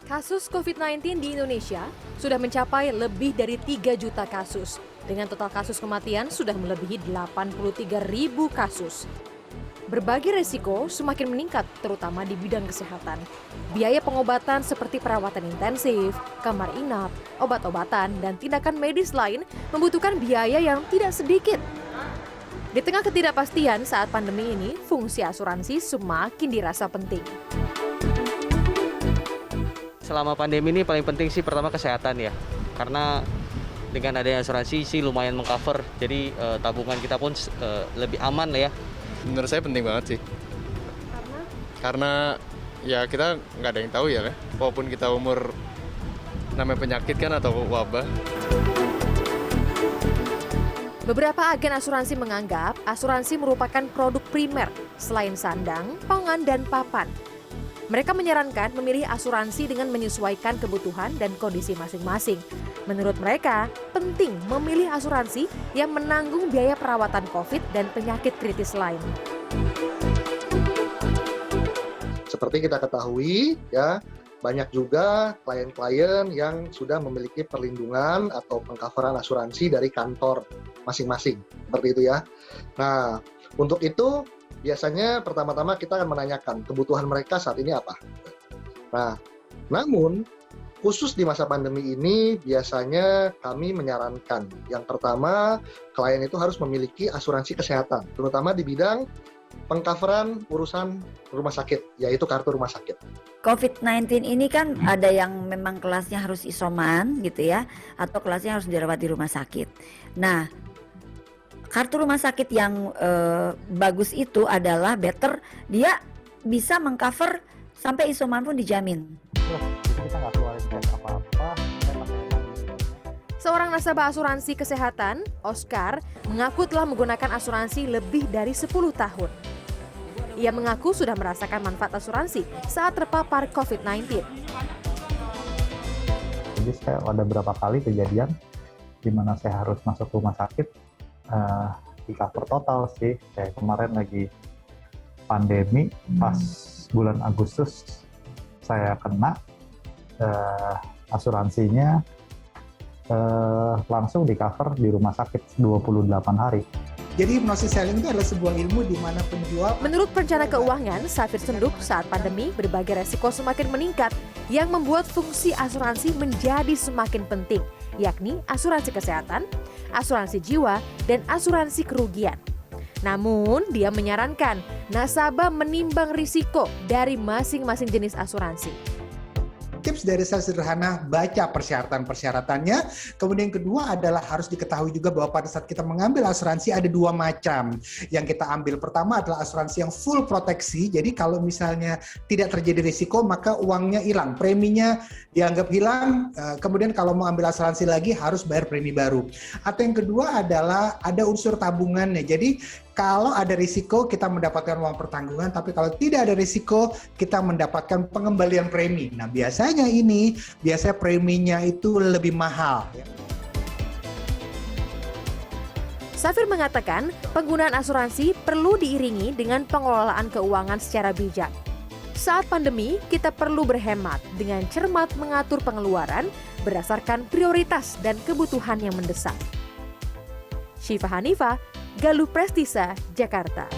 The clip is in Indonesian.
Kasus COVID-19 di Indonesia sudah mencapai lebih dari 3 juta kasus. Dengan total kasus kematian sudah melebihi 83.000 kasus. Berbagai resiko semakin meningkat, terutama di bidang kesehatan. Biaya pengobatan seperti perawatan intensif, kamar inap, obat-obatan, dan tindakan medis lain membutuhkan biaya yang tidak sedikit. Di tengah ketidakpastian saat pandemi ini, fungsi asuransi semakin dirasa penting. Selama pandemi ini paling penting sih pertama kesehatan ya. Karena dengan adanya asuransi sih lumayan mengcover. Jadi tabungan kita pun lebih aman lah ya. Menurut saya penting banget sih. Karena ya kita nggak ada yang tahu ya kan. Walaupun kita umur namanya penyakit kan atau wabah. Beberapa agen asuransi menganggap asuransi merupakan produk primer selain sandang, pangan, dan papan. Mereka menyarankan memilih asuransi dengan menyesuaikan kebutuhan dan kondisi masing-masing. Menurut mereka, penting memilih asuransi yang menanggung biaya perawatan COVID dan penyakit kritis lain. Seperti kita ketahui, ya banyak juga klien-klien yang sudah memiliki perlindungan atau pengcoveran asuransi dari kantor masing-masing, seperti itu ya. Nah, untuk itu biasanya pertama-tama kita akan menanyakan kebutuhan mereka saat ini apa. Nah, namun khusus di masa pandemi ini biasanya kami menyarankan yang pertama klien itu harus memiliki asuransi kesehatan, terutama di bidang pengcoveran urusan rumah sakit, yaitu kartu rumah sakit. COVID-19 ini kan ada yang memang kelasnya harus isoman gitu ya, atau kelasnya harus dirawat di rumah sakit. Nah, kartu rumah sakit yang bagus itu adalah better, dia bisa mengcover sampai isoman pun dijamin. Seorang nasabah asuransi kesehatan, Oscar, mengaku telah menggunakan asuransi lebih dari 10 tahun. Ia mengaku sudah merasakan manfaat asuransi saat terpapar COVID-19. Jadi saya ada beberapa kali kejadian di mana saya harus masuk rumah sakit, di cover total sih. Kayak kemarin lagi pandemi, pas bulan Agustus saya kena, asuransinya langsung di cover di rumah sakit 28 hari. Jadi hypnosis selling itu adalah sebuah ilmu di mana penjual... Menurut perencana keuangan, Safir Senduk, saat pandemi berbagai resiko semakin meningkat yang membuat fungsi asuransi menjadi semakin penting, yakni asuransi kesehatan, asuransi jiwa, dan asuransi kerugian. Namun, dia menyarankan nasabah menimbang risiko dari masing-masing jenis asuransi. Tips dari saya sederhana, baca persyaratan-persyaratannya. Kemudian yang kedua adalah harus diketahui juga bahwa pada saat kita mengambil asuransi ada dua macam. Yang kita ambil pertama adalah asuransi yang full proteksi. Jadi kalau misalnya tidak terjadi risiko maka uangnya hilang, preminya dianggap hilang. Kemudian kalau mau ambil asuransi lagi harus bayar premi baru. Atau yang kedua adalah ada unsur tabungannya. Jadi kalau ada risiko kita mendapatkan uang pertanggungan, tapi kalau tidak ada risiko kita mendapatkan pengembalian premi. Nah biasanya preminya itu lebih mahal. Safir mengatakan penggunaan asuransi perlu diiringi dengan pengelolaan keuangan secara bijak. Saat pandemi, kita perlu berhemat dengan cermat mengatur pengeluaran berdasarkan prioritas dan kebutuhan yang mendesak. Syifa Hanifah, Galuh Prestisa, Jakarta.